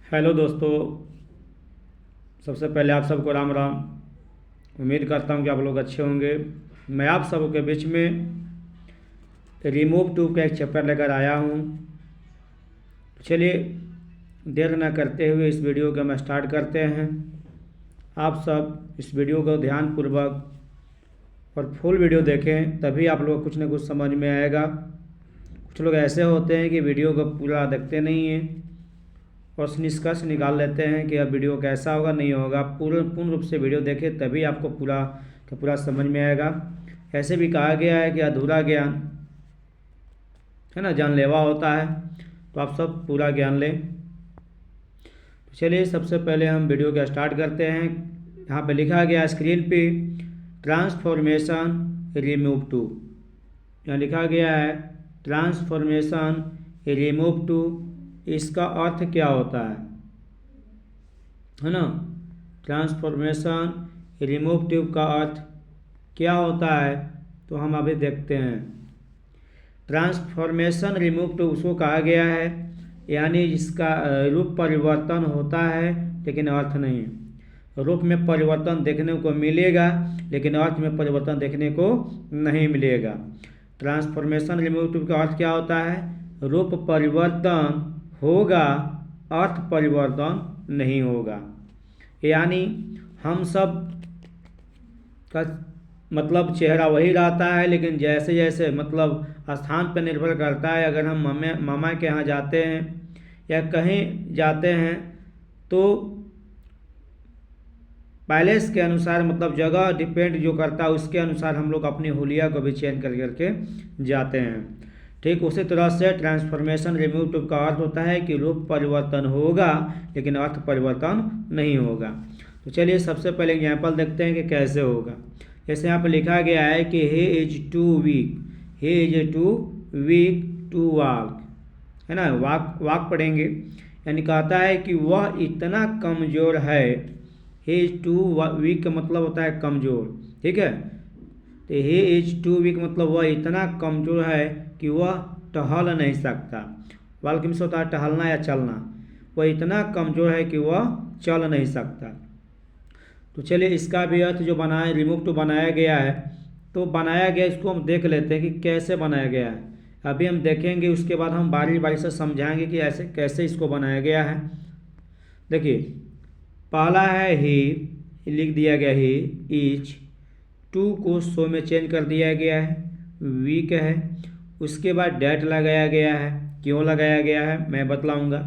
Hello दोस्तों। सबसे पहले आप सबको राम राम। उम्मीद करता हूँ कि आप लोग अच्छे होंगे। मैं आप सबों के बीच में रिमूव टू का एक चैप्टर लेकर आया हूँ। चलिए देर न करते हुए इस वीडियो को हम स्टार्ट करते हैं। आप सब इस वीडियो को ध्यानपूर्वक और फुल वीडियो देखें, तभी आप लोग को कुछ न कुछ समझ में आएगा। कुछ लोग ऐसे होते हैं कि वीडियो को पूरा देखते नहीं हैं और निष्कर्ष निकाल लेते हैं कि अब वीडियो कैसा होगा, नहीं होगा। पूर्ण रूप से वीडियो देखें तभी आपको पूरा का पूरा समझ में आएगा। ऐसे भी कहा गया है कि अधूरा ज्ञान है ना जानलेवा होता है, तो आप सब पूरा ज्ञान लें। तो चलिए सबसे पहले हम वीडियो का स्टार्ट करते हैं। यहाँ पे लिखा गया स्क्रीन पे ट्रांसफॉर्मेशन रिमूव टू। यहाँ लिखा गया है ट्रांसफॉर्मेशन रिमूव टू। इसका अर्थ क्या होता है ना। ट्रांसफॉर्मेशन रिमूव ट्यूब का अर्थ क्या होता है, तो हम अभी देखते हैं। ट्रांसफॉर्मेशन रिमूव ट्यूब उसको कहा गया है यानी जिसका रूप परिवर्तन होता है लेकिन अर्थ नहीं। रूप में परिवर्तन देखने को मिलेगा लेकिन अर्थ में परिवर्तन देखने को नहीं मिलेगा। ट्रांसफॉर्मेशन रिमूव ट्यूब का अर्थ क्या होता है, रूप परिवर्तन होगा, अर्थ परिवर्तन नहीं होगा। यानी हम सब का मतलब चेहरा वही रहता है, लेकिन जैसे जैसे मतलब स्थान पर निर्भर करता है। अगर हम मामा के यहाँ जाते हैं या कहीं जाते हैं तो पैलेस के अनुसार मतलब जगह डिपेंड जो करता है उसके अनुसार हम लोग अपनी हुलिया को भी चेंज कर करके जाते हैं। ठीक उसी तरह से ट्रांसफॉर्मेशन रिमूव टू का अर्थ होता है कि रूप परिवर्तन होगा लेकिन अर्थ परिवर्तन नहीं होगा। तो चलिए सबसे पहले एग्जाम्पल देखते हैं कि कैसे होगा। जैसे यहाँ पर लिखा गया है कि he is too weak, he is too weak to walk, है ना। वाक पढ़ेंगे यानी कहता है कि वह इतना कमज़ोर है। he is too weak का मतलब होता है कमज़ोर, ठीक है। तो he is too weak मतलब वह इतना कमज़ोर है कि वह टहल नहीं सकता। वाल्क में से होता है टहलना या चलना। वह इतना कमज़ोर है कि वह चल नहीं सकता। तो चलिए इसका भी अर्थ जो बनाया रिमूव टू बनाया गया है, तो बनाया गया इसको हम देख लेते हैं कि कैसे बनाया गया है। अभी हम देखेंगे, उसके बाद हम बारी बारी से समझाएंगे कि ऐसे कैसे इसको बनाया गया है। देखिए पहला है ही, लिख दिया गया ही इज। टू को सो में चेंज कर दिया गया है, वीक है। उसके बाद डेट लगाया गया है, क्यों लगाया गया है मैं बतलाऊंगा।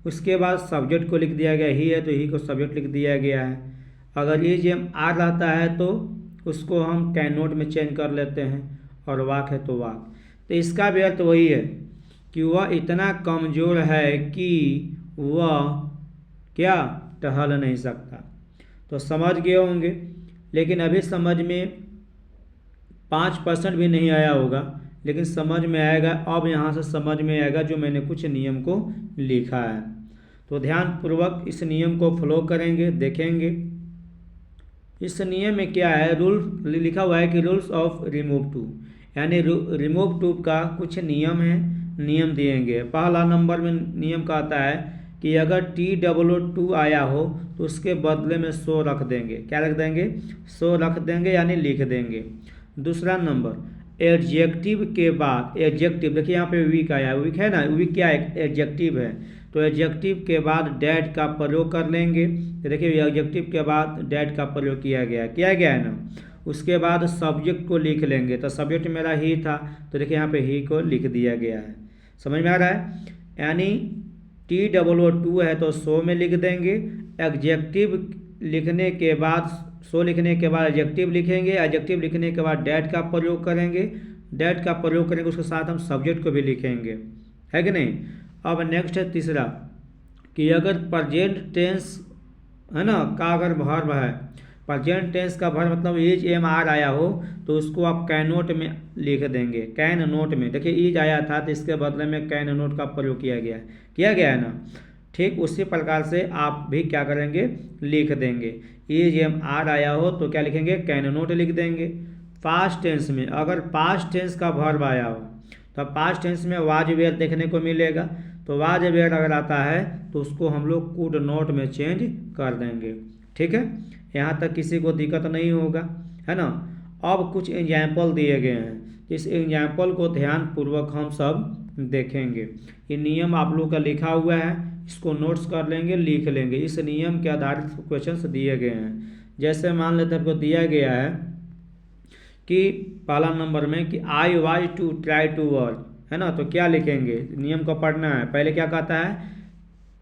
उसके बाद सब्जेक्ट को लिख दिया गया ही है तो ही को सब्जेक्ट लिख दिया गया है। अगर इज एम आर रहता है तो उसको हम कैन नोट में चेंज कर लेते हैं, और वाक है तो वाक। तो इसका भी अर्थ वही है कि वह इतना कमज़ोर है कि वह क्या टहल नहीं सकता। तो समझ गए होंगे, लेकिन अभी समझ में 5% भी नहीं आया होगा, लेकिन समझ में आएगा। अब यहाँ से समझ में आएगा जो मैंने कुछ नियम को लिखा है। तो ध्यानपूर्वक इस नियम को फॉलो करेंगे, देखेंगे। इस नियम में क्या है, रूल लिखा हुआ है कि रूल्स ऑफ रिमूव टू, यानी रिमूव टू का कुछ नियम है, नियम दिएंगे। पहला नंबर में नियम कहता है कि अगर TOO आया हो तो उसके बदले में सो रख देंगे। क्या रख देंगे, सो रख देंगे यानी लिख देंगे। दूसरा नंबर एडजेक्टिव के बाद, एडजेक्टिव देखिए यहाँ पे वीक आया, वीक है ना, वीक क्या है, एडजेक्टिव है। तो एडजेक्टिव के बाद डैट का प्रयोग कर लेंगे। तो देखिए एडजेक्टिव के बाद डैट का प्रयोग किया गया है ना। उसके बाद सब्जेक्ट को लिख लेंगे। तो सब्जेक्ट मेरा ही था तो देखिए यहाँ पे ही को लिख दिया गया है। समझ में आ रहा है, यानी TOO है तो सो में लिख देंगे। एडजेक्टिव लिखने के बाद, सो लिखने के बाद एडजेक्टिव लिखेंगे। एडजेक्टिव लिखने के बाद डैट का प्रयोग करेंगे। डैट का प्रयोग करेंगे, उसके साथ हम सब्जेक्ट को भी लिखेंगे, है कि नहीं। अब नेक्स्ट है तीसरा कि अगर प्रेजेंट टेंस है ना का अगर वर्ब है, प्रेजेंट टेंस का वर्ब मतलब इज एम आर आया हो तो उसको आप कैन नोट में लिख देंगे। कैन नोट में देखिए इज आया था तो इसके बदले में कैन नोट का प्रयोग किया गया है ना। ठीक उसी प्रकार से आप भी क्या करेंगे, लिख देंगे। इज एम आर आया हो तो क्या लिखेंगे, कैन नोट लिख देंगे। पास्ट टेंस में अगर पास्ट टेंस का वर्ब आया हो तो पास्ट टेंस में वाज वेयर देखने को मिलेगा। तो वाज वेयर अगर आता है तो उसको हम लोग कुड नॉट में चेंज कर देंगे। ठीक है, यहाँ तक किसी को दिक्कत नहीं होगा, है ना। अब कुछ एग्जाम्पल दिए गए हैं, इस एग्जाम्पल को ध्यानपूर्वक हम सब देखेंगे। ये नियम आप लोग का लिखा हुआ है, इसको नोट्स कर लेंगे, लिख लेंगे। इस नियम के आधारित क्वेश्चंस दिए गए हैं। जैसे मान लेते हैं आपको दिया गया है कि पहला नंबर में कि I was too tired to work, है ना। तो क्या लिखेंगे, नियम को पढ़ना है। पहले क्या कहता है,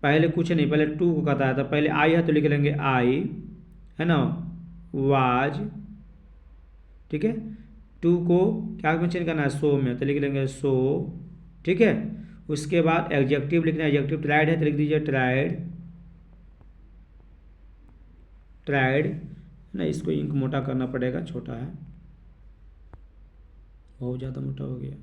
पहले कुछ नहीं, पहले टू को कहता है, तो पहले आई है तो लिख लेंगे आई, है ना, वाज। ठीक है, टू को क्या में चेंज करना है, सो में, तो लिख लेंगे सो। ठीक है, उसके बाद एडजेक्टिव लिखना है, एडजेक्टिव ट्राइड है तो लिख दीजिए ट्राइड, ट्राइड ना। इसको इंक मोटा करना पड़ेगा, छोटा है, बहुत ज़्यादा मोटा हो गया।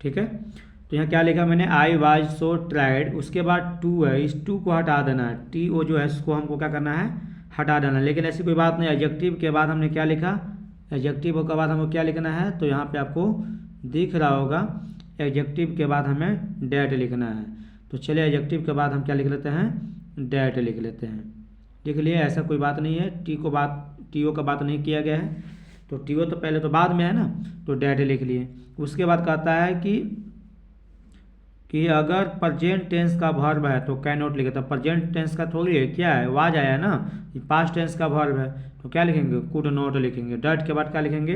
ठीक है, तो यहाँ क्या लिखा मैंने, आई वाज सो ट्राइड, उसके बाद टू है, इस टू को हटा देना है, टी ओ जो है इसको हमको क्या करना है, हटा देना है। लेकिन ऐसी कोई बात नहीं, एडजेक्टिव के बाद हमने क्या लिखा, एडजेक्टिव के बाद हमको क्या लिखना है, तो यहाँ पे आपको दिख रहा होगा, एडजेक्टिव के बाद हमें डेट लिखना है। तो चलिए एडजेक्टिव के बाद हम क्या लिख लेते हैं, डेट लिख लेते हैं। लिख लिए, ऐसा कोई बात नहीं है, टी ओ का बात नहीं किया गया है, तो टी ओ तो पहले तो बाद में है ना, तो डेट लिख लिए। उसके बाद कहता है कि अगर प्रेजेंट टेंस का वर्ब है तो कैन नॉट लिखे, तो प्रेजेंट टेंस का थोड़ी है, क्या है, वाज आया है ना, पास्ट टेंस का वर्ब है, तो क्या लिखेंगे, कुड नॉट लिखेंगे। डेट के बाद क्या लिखेंगे,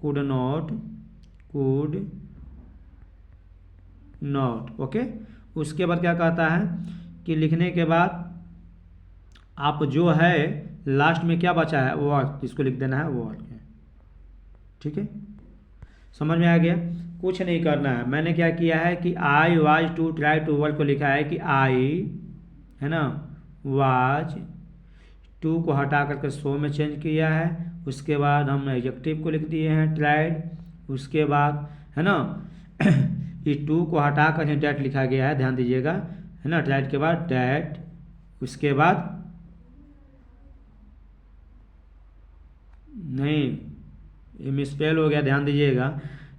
could not, could not. Okay, उसके बाद क्या कहता है कि लिखने के बाद आप जो है लास्ट में क्या बचा है, वर्क, इसको लिख देना है वर्क। ठीक है, समझ में आ गया। कुछ नहीं करना है, मैंने क्या किया है कि I was too tired to work को लिखा है कि आई, है ना, वाज, टू को हटा करके सो में चेंज किया है। उसके बाद हम एडजेक्टिव को लिख दिए हैं ट्राइड। उसके बाद है ना ये टू को हटा कर डेट लिखा गया है, ध्यान दीजिएगा, है ना, ट्राइड के बाद डेट। उसके बाद नहीं, ये मिसस्पेल हो गया, ध्यान दीजिएगा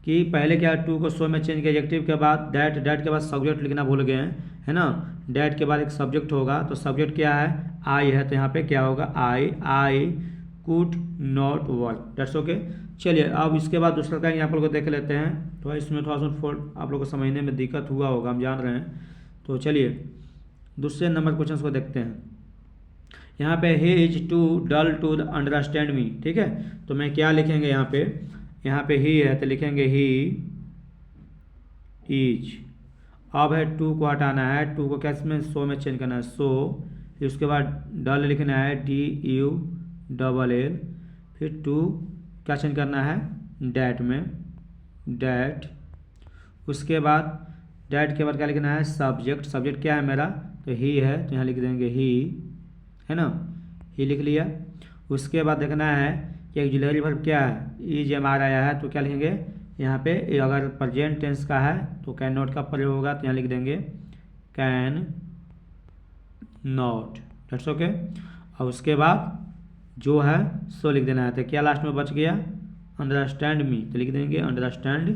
कि पहले क्या, टू को सो में चेंज किया, एडजेक्टिव के बाद डेट, डेट के बाद सब्जेक्ट लिखना भूल गए हैं, है ना। डेट के बाद एक सब्जेक्ट होगा, तो सब्जेक्ट क्या है, आई है, तो यहाँ पे क्या होगा, I could not work, that's okay. चलिए अब इसके बाद दूसरा का यहाँ पर को देख लेते हैं, तो इसमें थोड़ा सा आप लोगों को समझने में दिक्कत हुआ होगा, हम जान रहे हैं। तो चलिए दूसरे नंबर क्वेश्चन को देखते हैं। यहाँ पे he is too dull to understand me. ठीक है, तो मैं क्या लिखेंगे यहाँ पे ही है तो लिखेंगे ही इज। अब है टू को हटाना है, टू को कैसे में, सो में चेंज करना है, सो। फिर उसके बाद डल लिखना है, DULL। फिर टू क्या चेंज करना है, डैट में, डैट। उसके बाद डैट के बाद क्या लिखना है, सब्जेक्ट, सब्जेक्ट क्या है मेरा, तो ही है, तो यहाँ लिख देंगे ही, है ना, ही लिख लिया। उसके बाद देखना है कि ऑक्सिलरी वर्ब क्या है, इज हमारा आया है, तो क्या लिखेंगे यहाँ पे, अगर प्रेजेंट टेंस का है तो कैन नॉट का प्रयोग होगा, तो यहाँ लिख देंगे कैन नॉट, दैट्स ओके। और उसके बाद जो है सो लिख देना है, तो क्या लास्ट में बच गया, अंडरस्टैंड मी, तो लिख देंगे understand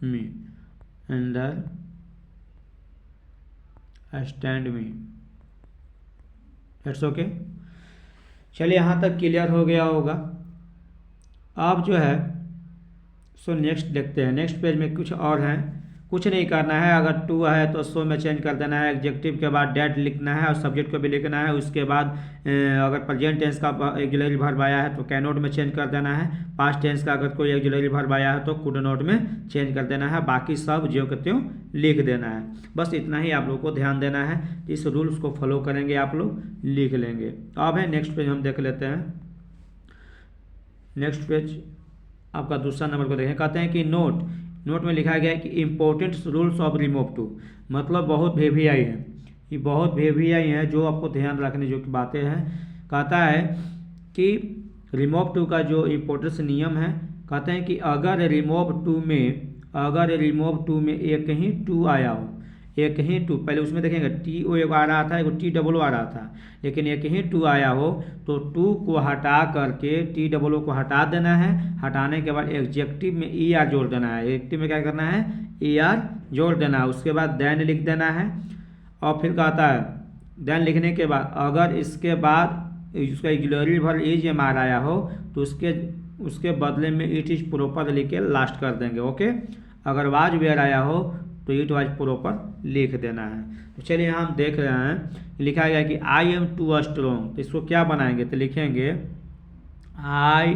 me, understand me, that's okay. चलिए यहाँ तक क्लियर हो गया होगा। अब जो है सो नेक्स्ट देखते हैं, नेक्स्ट पेज में कुछ और हैं, कुछ नहीं करना है। अगर टू है तो सो में चेंज कर देना है, एडजेक्टिव के बाद डेट लिखना है और सब्जेक्ट को भी लिखना है। उसके बाद अगर प्रेजेंट टेंस का ऑक्सिलरी वर्ब आया है तो कैन नॉट में चेंज कर देना है। पास्ट टेंस का अगर कोई ऑक्सिलरी वर्ब आया है तो कुड नॉट में चेंज कर देना है। बाकी सब जो कहते हो लिख देना है। बस इतना ही आप लोग को ध्यान देना है। इस रूल्स को फॉलो करेंगे आप लोग, लिख लेंगे। अब है नेक्स्ट पेज हम देख लेते हैं। नेक्स्ट पेज आपका दूसरा नंबर को देखें। कहते हैं कि नोट में लिखा गया है कि important rules of remove too, मतलब बहुत VVI है, ये बहुत VVI है जो आपको ध्यान रखने जो की बातें हैं। कहता है कि रिमूव टू का जो इम्पोर्टेंस नियम है, कहते हैं कि अगर रिमूव टू में अगर रिमूव टू में एक ही टू आया हो, एक ही टू, पहले उसमें देखेंगे टी ओ एक आ रहा था, एक टी डबल ओ आ रहा था, लेकिन एक ही टू आया हो तो टू को हटा करके टी डबल ओ को हटा देना है। हटाने के बाद एग्जेक्टिव में ई आर जोड़ देना है। एग्जेक्टिव में क्या करना है, ई आर जोड़ देना है। उसके बाद देन लिख देना है। और फिर कहता है देन लिखने के बाद अगर इसके बाद उसका auxiliary verb is am are आया हो तो उसके बदले में इट इज प्रॉपर लिख के लास्ट कर देंगे। ओके, अगर वाज वेयर आया हो तो इट वाज प्रॉपर लिख देना है। तो चलिए यहाँ हम देख रहे हैं, लिखा गया कि आई एम टू स्ट्रॉन्ग, तो इसको क्या बनाएंगे, तो लिखेंगे आई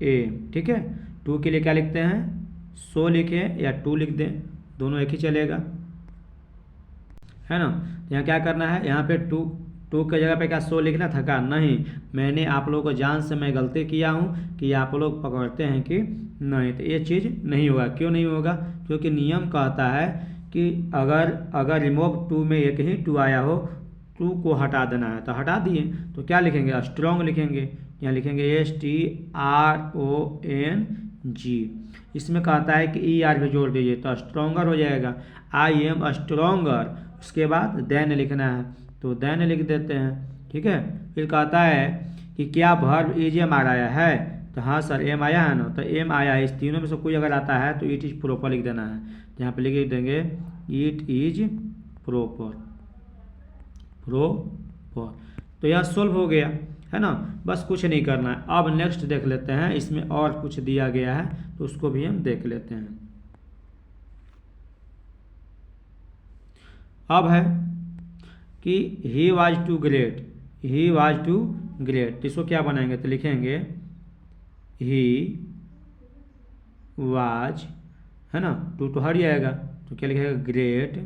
एम। ठीक है, टू के लिए क्या लिखते हैं, सो लिखें या टू लिख दें, दोनों एक ही चलेगा, है ना। तो यहाँ क्या करना है, यहाँ पे टू की जगह पे क्या सो लिखना था क्या, नहीं, मैंने आप लोगों को जान से मैं गलती किया हूँ कि आप लोग पकड़ते हैं कि नहीं, तो ये चीज़ नहीं होगा। क्यों नहीं होगा, क्योंकि नियम कहता है कि अगर रिमूव टू में एक ही टू आया हो, टू को हटा देना है, तो हटा दिए, तो क्या लिखेंगे, स्ट्रॉन्ग लिखेंगे। यहाँ लिखेंगे STRONG। इसमें कहता है कि ई आर भी जोड़ दीजिए तो स्ट्रॉन्गर हो जाएगा, आई एम स्ट्रॉन्गर। उसके बाद देन लिखना है, तो देन लिख देते हैं। ठीक है, फिर कहता है कि क्या वर्ब इज एम आर आया है, तो हाँ सर एम आया है ना, तो एम आया है। इस तीनों में से कोई अगर आता है तो इट इज प्रॉपर लिख देना है। यहाँ पे लिख देंगे इट इज प्रॉपर। तो यह सोल्व हो गया, है ना, बस कुछ नहीं करना है। अब नेक्स्ट देख लेते हैं, इसमें और कुछ दिया गया है तो उसको भी हम देख लेते हैं। अब है कि he was too great, he was too great, तो इसको क्या बनाएंगे, तो लिखेंगे ही वाज, है ना, टू तो हट जाएगा, तो क्या लिखेगा, ग्रेट।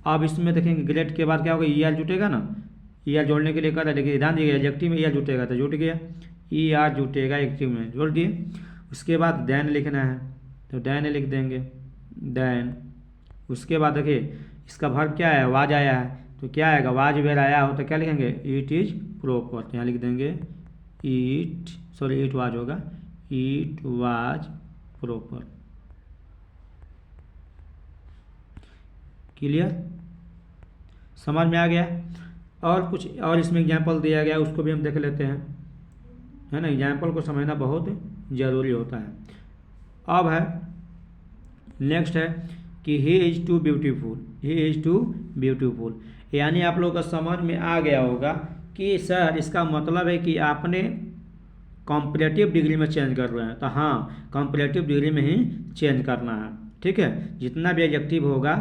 अब इसमें देखेंगे ग्रेट के बाद क्या होगा, ई आर जुटेगा ना, ई आर जोड़ने के लिए कर रहा है, लेकिन ध्यान दीजिएगा एडजेक्टिव में ई आर जुटेगा, तो जुट गया, ई आर जुटेगा एडजेक्टिव में, जोड़ दिए। उसके बाद देन लिखना है, तो देन लिख देंगे, देन। उसके बाद देखिए इसका वर्ब क्या है, वाज आया है, तो क्या आएगा, वाज वेयर आया हो तो क्या लिखेंगे, इट इज प्रॉपर, तो यहाँ लिख देंगे इट वाज होगा, इट वाज प्रॉपर। क्लियर, समझ में आ गया। और कुछ और इसमें एग्जाम्पल दिया गया, उसको भी हम देख लेते हैं, है ना, एग्जाम्पल को समझना बहुत ज़रूरी होता है। अब है नेक्स्ट है कि he is too beautiful, he is too beautiful, यानी आप लोगों को समझ में आ गया होगा कि सर इसका मतलब है कि आपने कॉम्परेटिव डिग्री में चेंज कर रहे हैं, तो हाँ कॉम्परेटिव डिग्री में ही चेंज करना है। ठीक है, जितना भी एडजेक्टिव होगा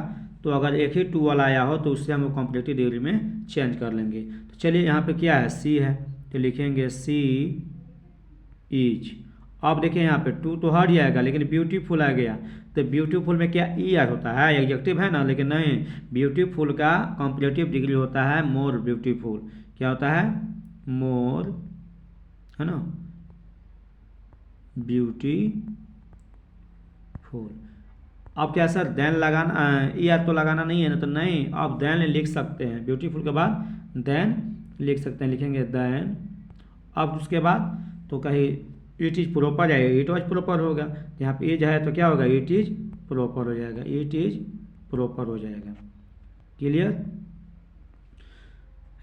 तो अगर एक ही टू वाला आया हो तो उससे हम कॉम्परेटिव डिग्री में चेंज कर लेंगे। तो चलिए यहाँ पे क्या है, सी है, तो लिखेंगे सी इज। अब देखिए यहाँ पे टू तो हट जाएगा लेकिन ब्यूटीफुल आ गया, तो ब्यूटीफुल में क्या ई आर होता है, एडजेक्टिव है ना, लेकिन नहीं, ब्यूटीफुल का कॉम्परेटिव डिग्री होता है मोर ब्यूटीफुल। क्या होता है, मोर, है ना, ब्यूटीफुल। अब क्या सर देन लगाना, ई आर तो लगाना नहीं है ना, तो नहीं, आप देन लिख सकते हैं, ब्यूटीफुल के बाद देन लिख सकते हैं, लिखेंगे देन। अब उसके बाद तो कहीं इट इज प्रॉपर जाएगा, इट वाज प्रॉपर होगा, यहाँ पे इज है तो क्या होगा, इट इज प्रॉपर हो जाएगा, इट इज प्रॉपर हो जाएगा। क्लियर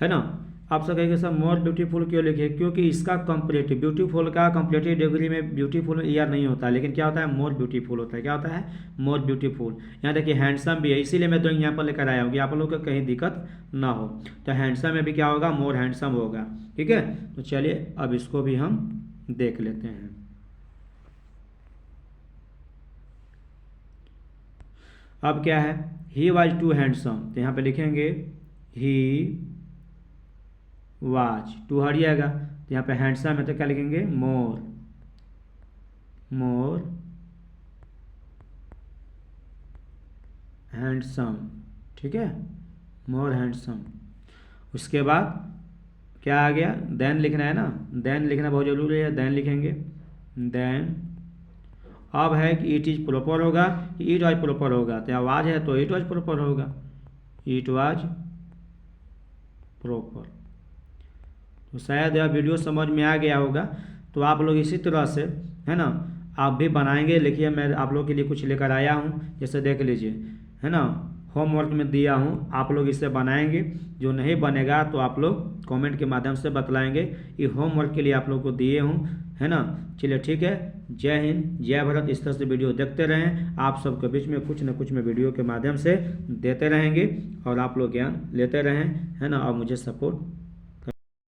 है ना। आप सब कहेंगे सर मोर ब्यूटीफुल क्यों लिखे, क्योंकि इसका कंपैरेटिव, ब्यूटीफुल का कंपैरेटिव डिग्री में ब्यूटीफुल में ईआर नहीं होता, लेकिन क्या होता है, मोर ब्यूटीफुल होता है। क्या होता है, मोर ब्यूटीफुल। यहाँ देखिए हैंडसम भी है, इसीलिए मैं 2 एग्जाम्पल लेकर आया हूँ कि आप लोगों को कहीं दिक्कत ना हो। तो हैंडसम में भी क्या होगा, मोर हैंडसम होगा। ठीक है, तो चलिए अब इसको भी हम देख लेते हैं। अब क्या है, ही वॉज टू हैंडसम, तो यहाँ पे लिखेंगे ही वाज, टू हट जाएगा, तो यहाँ पे हैंडसम है तो क्या लिखेंगे, मोर, मोर हैंडसम। ठीक है, मोर हैंडसम। उसके बाद क्या आ गया, देन लिखना है ना, देन लिखना बहुत जरूरी है, देन लिखेंगे देन। अब है कि इट इज प्रॉपर होगा, इट वाज प्रॉपर होगा, तो आवाज है तो इट वाज प्रॉपर होगा, इट वाज प्रॉपर। तो शायद यह वीडियो समझ में आ गया होगा। तो आप लोग इसी तरह से, है ना, आप भी बनाएंगे। लिखिए, मैं आप लोग के लिए कुछ लेकर आया हूँ, जैसे देख लीजिए, है ना, होमवर्क में दिया हूँ, आप लोग इसे बनाएंगे। जो नहीं बनेगा तो आप लोग कमेंट के माध्यम से बतलाएंगे। ये होमवर्क के लिए आप लोग को दिए हूँ, है ना। चलिए ठीक है, जय हिंद, जय भारत। इस तरह से वीडियो देखते रहें, आप सबके बीच में कुछ न कुछ मैं वीडियो के माध्यम से देते रहेंगे और आप लोग ज्ञान लेते रहें, है ना, और मुझे सपोर्ट